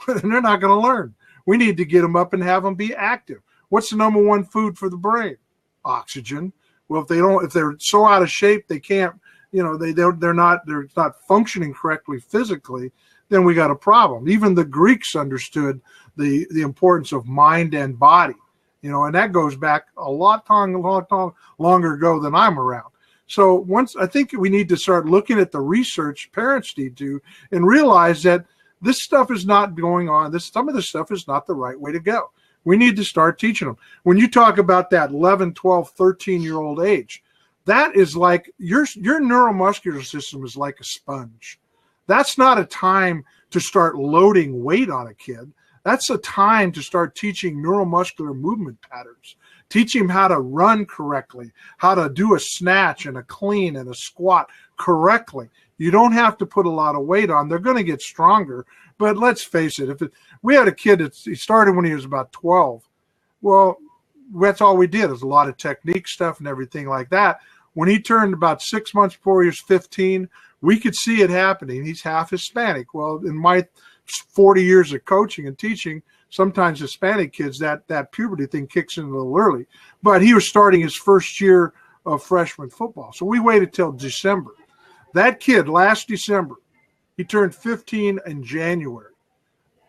they're not going to learn. We need to get them up and have them be active. What's the number one food for the brain? Oxygen. Well, if they're so out of shape they can't, they're not functioning correctly physically, then we got a problem. Even the Greeks understood the importance of mind and body, and that goes back a lot longer ago than I'm around. So I think we need to start looking at the research parents need to, and realize that this stuff is not going on. Some of this stuff is not the right way to go. We need to start teaching them. When you talk about that 11, 12, 13-year-old age, that is like your neuromuscular system is like a sponge. That's not a time to start loading weight on a kid. That's a time to start teaching neuromuscular movement patterns. Teach him how to run correctly, how to do a snatch and a clean and a squat correctly. You don't have to put a lot of weight on. They're going to get stronger. But let's face it, we had a kid he started when he was about 12. Well, that's all we did is a lot of technique stuff and everything like that. When he turned about 6 months before he was 15, we could see it happening. He's half Hispanic. Well, in my 40 years of coaching and teaching, sometimes Hispanic kids, that puberty thing kicks in a little early. But he was starting his first year of freshman football. So we waited till December. That kid, last December, he turned 15 in January.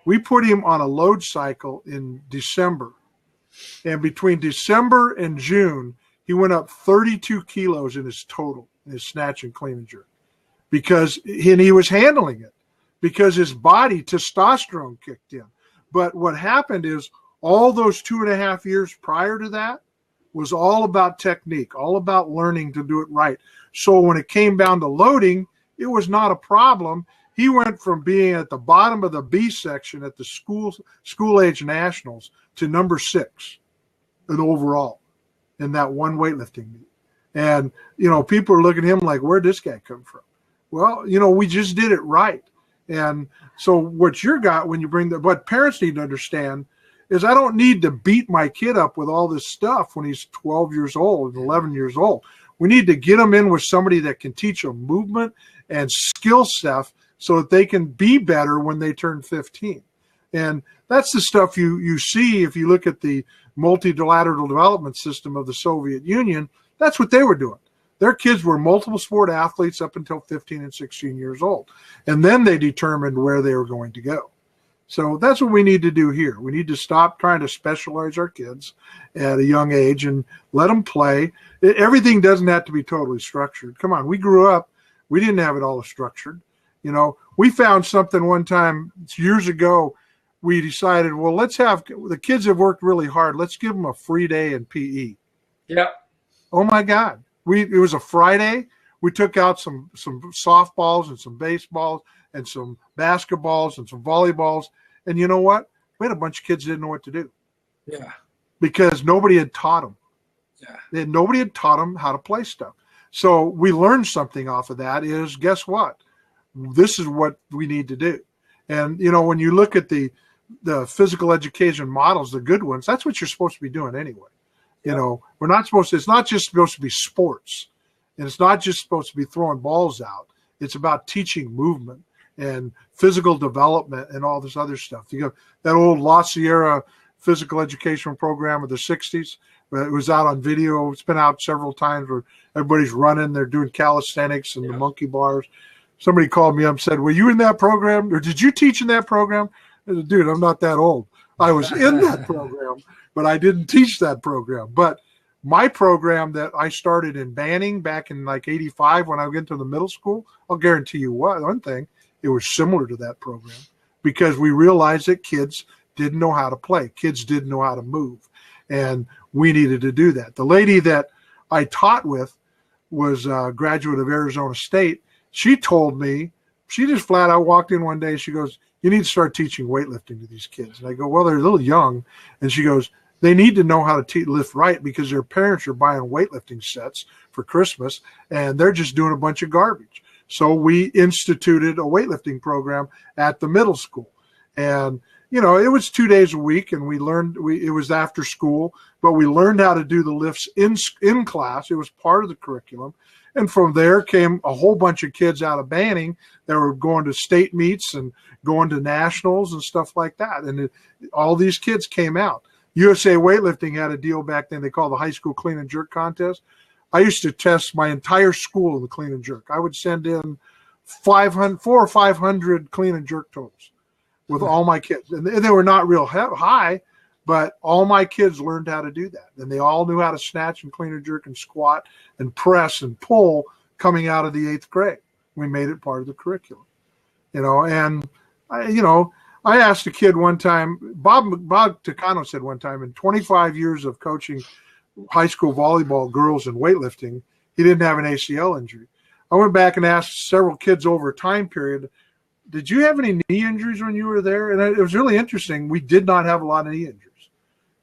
We put him on a load cycle in December. And between December and June, he went up 32 kilos in his total, in his snatch and clean and jerk. And he was handling it because his body, testosterone kicked in. But what happened is all those 2.5 years prior to that was all about technique, all about learning to do it right. So when it came down to loading, it was not a problem. He went from being at the bottom of the B section at the school age nationals to number 6 in overall in that one weightlifting meet. And, people are looking at him like, where'd this guy come from? Well, we just did it right. And so what when you bring what parents need to understand is I don't need to beat my kid up with all this stuff when he's 12 years old and 11 years old. We need to get them in with somebody that can teach them movement and skill stuff so that they can be better when they turn 15. And that's the stuff you see if you look at the multilateral development system of the Soviet Union, that's what they were doing. Their kids were multiple sport athletes up until 15 and 16 years old. And then they determined where they were going to go. So that's what we need to do here. We need to stop trying to specialize our kids at a young age and let them play. Everything doesn't have to be totally structured. Come on, we grew up, we didn't have it all structured. You know, we found something one time years ago. We decided, well, let's have the kids have worked really hard. Let's give them a free day in PE. Yeah. Oh my God. It was a Friday. We took out some softballs and some baseballs and some basketballs and some volleyballs. And you know what? We had a bunch of kids who didn't know what to do. Yeah. Because nobody had taught them. Yeah. Nobody had taught them how to play stuff. So we learned something off of that is, guess what? This is what we need to do. And, you know, when you look at the physical education models, the good ones, that's what you're supposed to be doing anyway. You know, we're not supposed to, it's not just supposed to be sports. And it's not just supposed to be throwing balls out. It's about teaching movement and physical development and all this other stuff. You know, that old La Sierra physical education program of the 60s, it was out on video. It's been out several times where everybody's running. They're doing calisthenics and the monkey bars. Somebody called me up and said, were you in that program? Or did you teach in that program? I said, dude, I'm not that old. I was in that program, but I didn't teach that program. But my program that I started in Banning back in like 85 when I went to the middle school, I'll guarantee you one thing, it was similar to that program because we realized that kids didn't know how to play. Kids didn't know how to move. And we needed to do that. The lady that I taught with was a graduate of Arizona State. She told me, she just flat out walked in one day and she goes, you need to start teaching weightlifting to these kids. And I go, well, they're a little young. And she goes, they need to know how to lift right because their parents are buying weightlifting sets for Christmas and they're just doing a bunch of garbage. So we instituted a weightlifting program at the middle school. And, you know, it was 2 days a week and we learned, it was after school, but we learned how to do the lifts in class. It was part of the curriculum. And from there came a whole bunch of kids out of Banning that were going to state meets and going to nationals and stuff like that. And all these kids came out. USA Weightlifting had a deal back then they called the high school clean and jerk contest. I used to test my entire school in the clean and jerk. I would send in 400 or 500 clean and jerk totals with all my kids. And they were not real high, but all my kids learned how to do that. And they all knew how to snatch and clean and jerk and squat and press and pull coming out of the 8th grade. We made it part of the curriculum, you know. And, I asked a kid one time, Bob Takano said one time, in 25 years of coaching high school volleyball girls and weightlifting, he didn't have an ACL injury. I went back and asked several kids over a time period, did you have any knee injuries when you were there? And it was really interesting. We did not have a lot of knee injuries.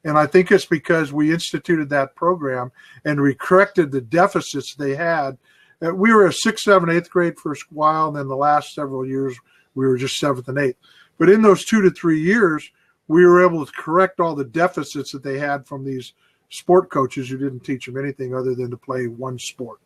And I think it's because we instituted that program and we corrected the deficits they had. We were a 6th, 7th, 8th grade for a while, and then the last several years we were just 7th and 8th. But in those 2 to 3 years, we were able to correct all the deficits that they had from these sport coaches who didn't teach them anything other than to play one sport.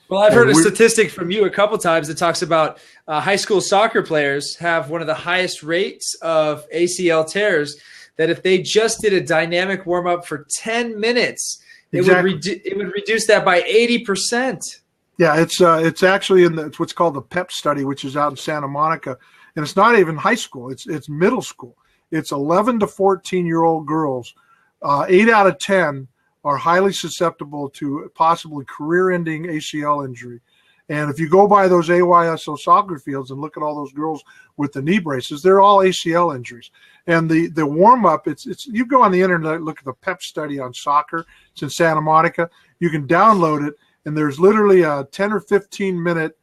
Well, I've heard a statistic from you a couple times that talks about high school soccer players have one of the highest rates of ACL tears, that if they just did a dynamic warm-up for 10 minutes, exactly, it would reduce that by 80%. Yeah, it's actually it's what's called the PEP study, which is out in Santa Monica. And it's not even high school. It's middle school. It's 11 to 14-year-old girls. 8 out of 10 are highly susceptible to possibly career-ending ACL injury. And if you go by those AYSO soccer fields and look at all those girls with the knee braces, they're all ACL injuries. And the warm-up, it's you go on the internet, look at the PEP study on soccer. It's in Santa Monica. You can download it, and there's literally a 10 or 15-minute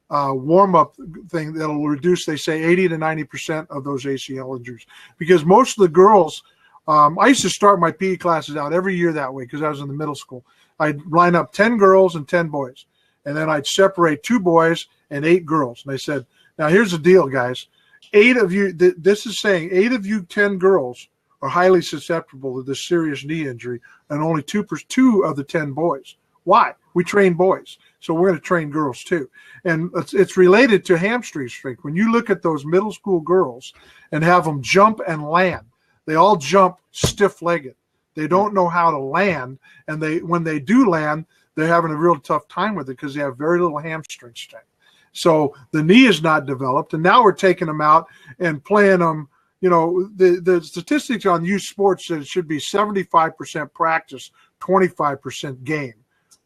warm-up thing that'll reduce, they say, 80 to 90% of those ACL injuries. Because most of the girls, I used to start my PE classes out every year that way because I was in the middle school. I'd line up 10 girls and 10 boys. And then I'd separate 2 boys and 8 girls. And I said, now here's the deal, guys. 8 of you, this is saying 8 of you 10 girls are highly susceptible to this serious knee injury, and only 2 of the 10 boys. Why? We train boys. So we're going to train girls too. And it's related to hamstring strength. When you look at those middle school girls and have them jump and land, they all jump stiff-legged. They don't know how to land, and when they do land, they're having a real tough time with it because they have very little hamstring strength. So the knee is not developed, and now we're taking them out and playing them. You know, the statistics on youth sports said it should be 75% practice, 25% game.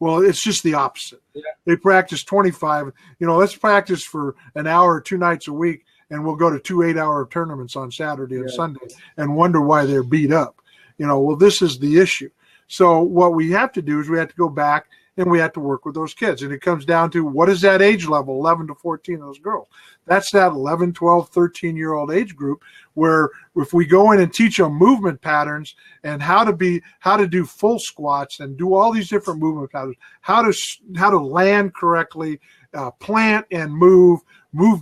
Well, it's just the opposite. Yeah. They practice 25. You know, let's practice for an hour or 2 nights a week, and we'll go to 2 8-hour tournaments on Saturday and Sunday and wonder why they're beat up. You know, well, this is the issue. So what we have to do is we have to go back and we have to work with those kids. And it comes down to what is that age level, 11 to 14 of those girls. That's that 11, 12, 13-year-old age group where if we go in and teach them movement patterns and how to do full squats and do all these different movement patterns, how to land correctly, plant and move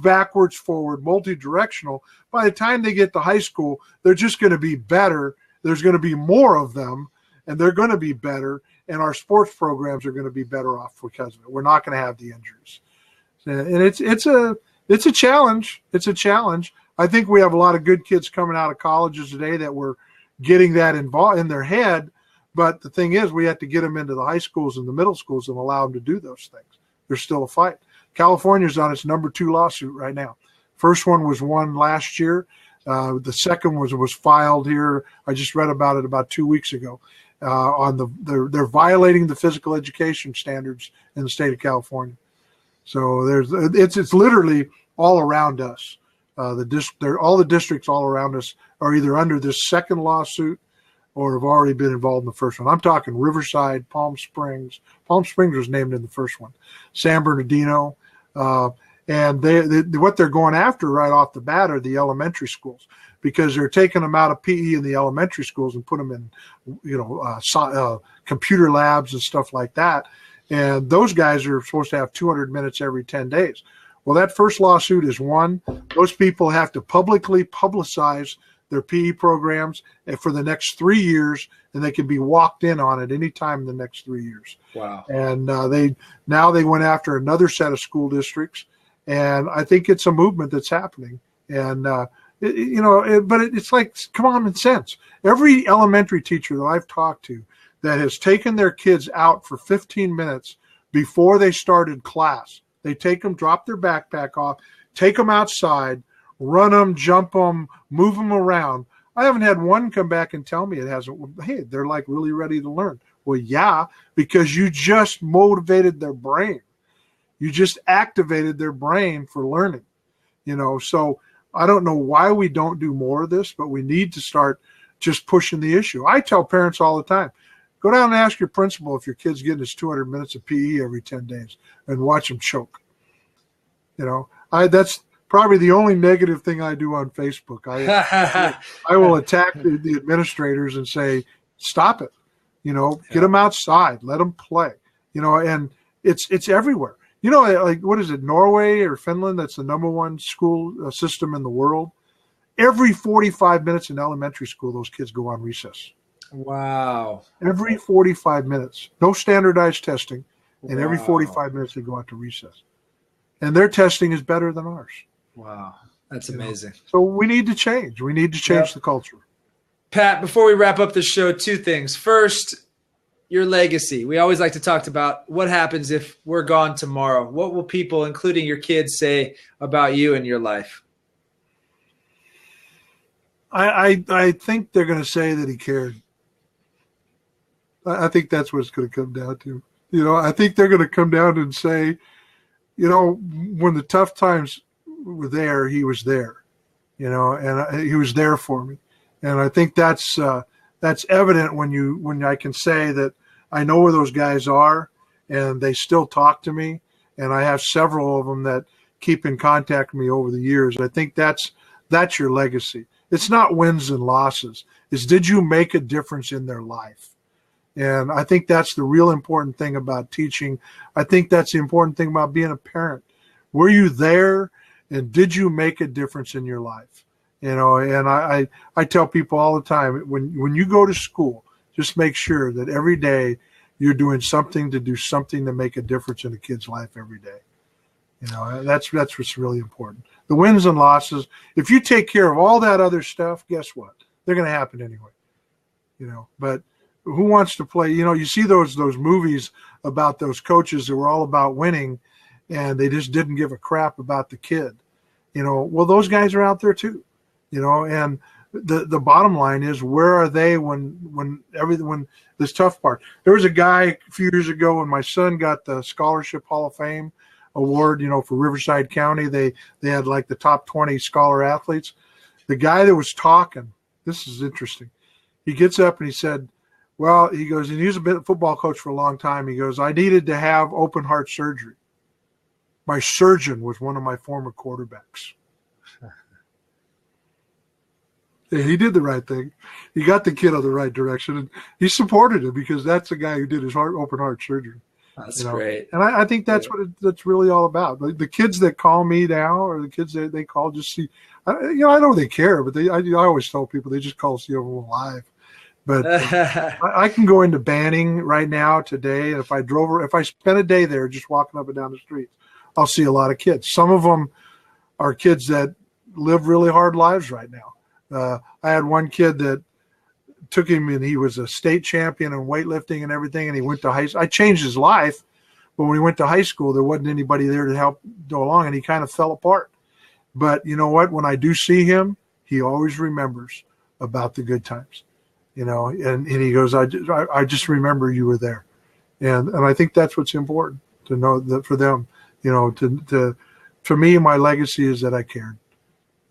backwards, forward, multi-directional. By the time they get to high school, they're just going to be better. There's going to be more of them, and they're going to be better, and our sports programs are going to be better off because of it. We're not going to have the injuries. And it's a challenge. It's a challenge. I think we have a lot of good kids coming out of colleges today that were getting that involved in their head, but the thing is we have to get them into the high schools and the middle schools and allow them to do those things. There's still a fight. California's on its number 2 lawsuit right now. First one was won last year. The second was filed here. I just read about it about 2 weeks ago. They're violating the physical education standards in the state of California. So it's literally all around us. All the districts all around us are either under this second lawsuit or have already been involved in the first one. I'm talking Riverside, Palm Springs. Palm Springs was named in the first one. San Bernardino. And what they're going after right off the bat are the elementary schools because they're taking them out of PE in the elementary schools and put them in, computer labs and stuff like that. And those guys are supposed to have 200 minutes every 10 days. Well, that first lawsuit is won. Those people have to publicly publicize their PE programs for the next 3 years, and they can be walked in on it any time in the next 3 years. Wow. And they went after another set of school districts. And I think it's a movement that's happening. And, but it's like common sense. Every elementary teacher that I've talked to that has taken their kids out for 15 minutes before they started class, they take them, drop their backpack off, take them outside, run them, jump them, move them around. I haven't had one come back and tell me it hasn't. Hey, they're like really ready to learn. Well, yeah, because you just motivated their brain. You just activated their brain for learning, so I don't know why we don't do more of this, but we need to start just pushing the issue. I tell parents all the time, go down and ask your principal if your kid's getting his 200 minutes of PE every 10 days and watch them choke. That's probably the only negative thing I do on Facebook. I will attack the administrators and say, stop it, get them outside, let them play, and it's everywhere. Like what is it, Norway or Finland? That's the number 1 school system in the world. Every 45 minutes in elementary school, those kids go on recess. Wow. Every 45 minutes. No standardized testing. And every 45 minutes they go out to recess. And their testing is better than ours. Wow. That's amazing. So we need to change. We need to change the culture. Pat, before we wrap up the show, 2 things. First, your legacy. We always like to talk about what happens if we're gone tomorrow. What will people, including your kids, say about you and your life? I think they're going to say that he cared. I think that's what it's going to come down to. I think they're going to come down and say, when the tough times were there, he was there, and he was there for me. And I think that's evident when I can say that I know where those guys are and they still talk to me. And I have several of them that keep in contact with me over the years. I think that's your legacy. It's not wins and losses. It's did you make a difference in their life? And I think that's the real important thing about teaching. I think that's the important thing about being a parent. Were you there and did you make a difference in your life? And I tell people all the time, when you go to school, just make sure that every day you're doing something to make a difference in a kid's life every day. That's what's really important. The wins and losses, if you take care of all that other stuff, guess what? They're going to happen anyway. But who wants to play? You see those movies about those coaches that were all about winning, and they just didn't give a crap about the kid. Well, those guys are out there too. And the bottom line is, where are they when this tough part? There was a guy a few years ago when my son got the Scholarship Hall of Fame award, for Riverside County. They had like the top 20 scholar athletes. The guy that was talking, this is interesting. He gets up and he said, well, he goes, and he was a football coach for a long time. He goes, I needed to have open heart surgery. My surgeon was one of my former quarterbacks. Yeah, he did the right thing. He got the kid on the right direction, and he supported him because that's the guy who did his open heart surgery. That's great. And I think that's what that's really all about. The kids that call me now, or the kids that they call, just see. I know they care, but I always tell people they just call to see if I'm alive. But I can go into Banning right now today, and if I spend a day there just walking up and down the streets, I'll see a lot of kids. Some of them are kids that live really hard lives right now. I had one kid that took him, and he was a state champion in weightlifting and everything, and he went to high school. I changed his life, but when he went to high school, there wasn't anybody there to help go along, and he kind of fell apart. But you know what? When I do see him, he always remembers about the good times, and he goes, I just remember you were there. And I think that's what's important to know, that for them, for me, my legacy is that I cared.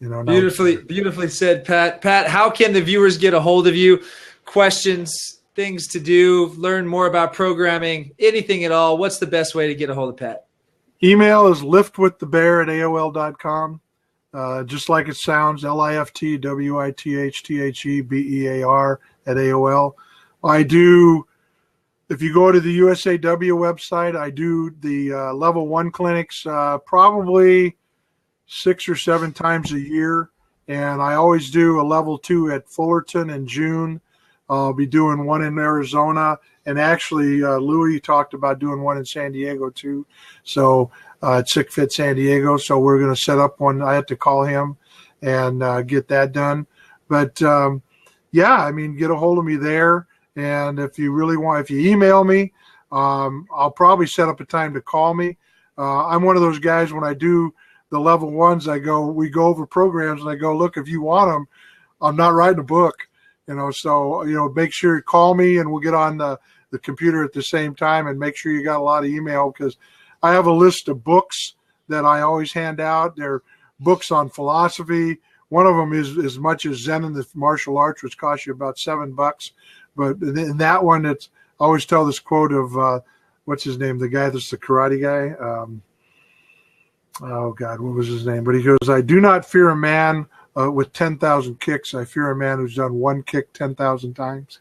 Beautifully said, Pat. Pat, how can the viewers get a hold of you? Questions, things to do, learn more about programming, anything at all. What's the best way to get a hold of Pat? Email is liftwiththebear@aol.com. Just like it sounds, liftwiththebear@AOL. If you go to the USAW website, I do the level 1 clinics probably 6 or 7 times a year, and I always do a level 2 at Fullerton in June. I'll be doing one in Arizona, and actually Louis talked about doing one in San Diego too. So at Sick Fit San Diego. So we're going to set up one. I have to call him and get that done. But get a hold of me there. And if you email me, I'll probably set up a time to call me. I'm one of those guys, when I do the level 1s, we go over programs, and I go, look, if you want them, I'm not writing a book, so make sure you call me, and we'll get on the computer at the same time, and make sure you got a lot of email, because I have a list of books that I always hand out. They're books on philosophy. One of them is as much as Zen and the Martial Arts, which costs you about $7. But in that one, I always tell this quote of, what's his name? The guy that's the karate guy. Oh God, what was his name? But he goes, I do not fear a man with 10,000 kicks. I fear a man who's done one kick 10,000 times,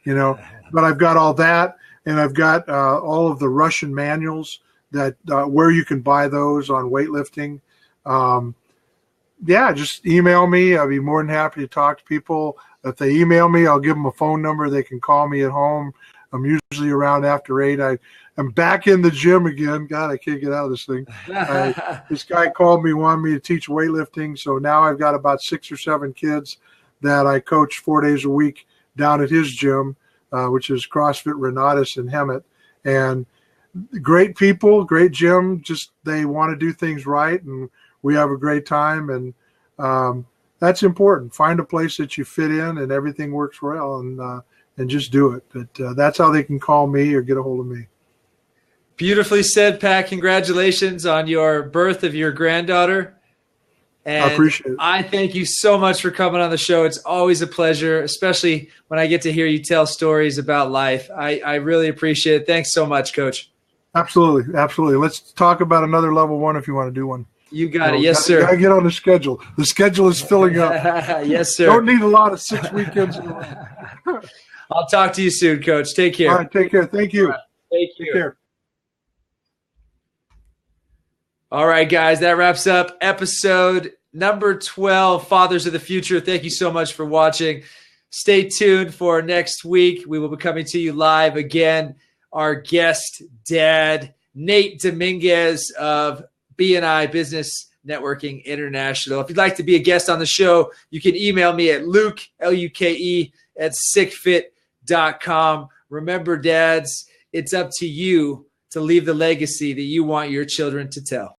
but I've got all that. And I've got all of the Russian manuals that where you can buy those on weightlifting. Just email me. I'll be more than happy to talk to people. If they email me, I'll give them a phone number. They can call me at home. I'm usually around after 8. I'm back in the gym again. God, I can't get out of this thing. This guy called me, wanted me to teach weightlifting. So now I've got about 6 or 7 kids that I coach 4 days a week down at his gym, which is CrossFit Renatus in Hemet. And great people, great gym. Just they want to do things right, and we have a great time. And that's important. Find a place that you fit in and everything works well, and just do it. But that's how they can call me or get a hold of me. Beautifully said, Pat. Congratulations on your birth of your granddaughter. And I appreciate it. I thank you so much for coming on the show. It's always a pleasure, especially when I get to hear you tell stories about life. I really appreciate it. Thanks so much, Coach. Absolutely. Absolutely. Let's talk about another level 1 if you want to do one. You got it. Yes, sir. Got to get on the schedule. The schedule is filling up. Yes, sir. Don't need a lot of 6 weekends in a row. I'll talk to you soon, Coach. Take care. All right. Take care. Thank you. Right. Take care. All right, guys. That wraps up episode number 12, Fathers of the Future. Thank you so much for watching. Stay tuned for next week. We will be coming to you live again. Our guest, Dad, Nate Dominguez of BNI Business Networking International. If you'd like to be a guest on the show, you can email me at Luke, Luke, @sickfit.com. KAYYEM.com. Remember, dads, it's up to you to leave the legacy that you want your children to tell.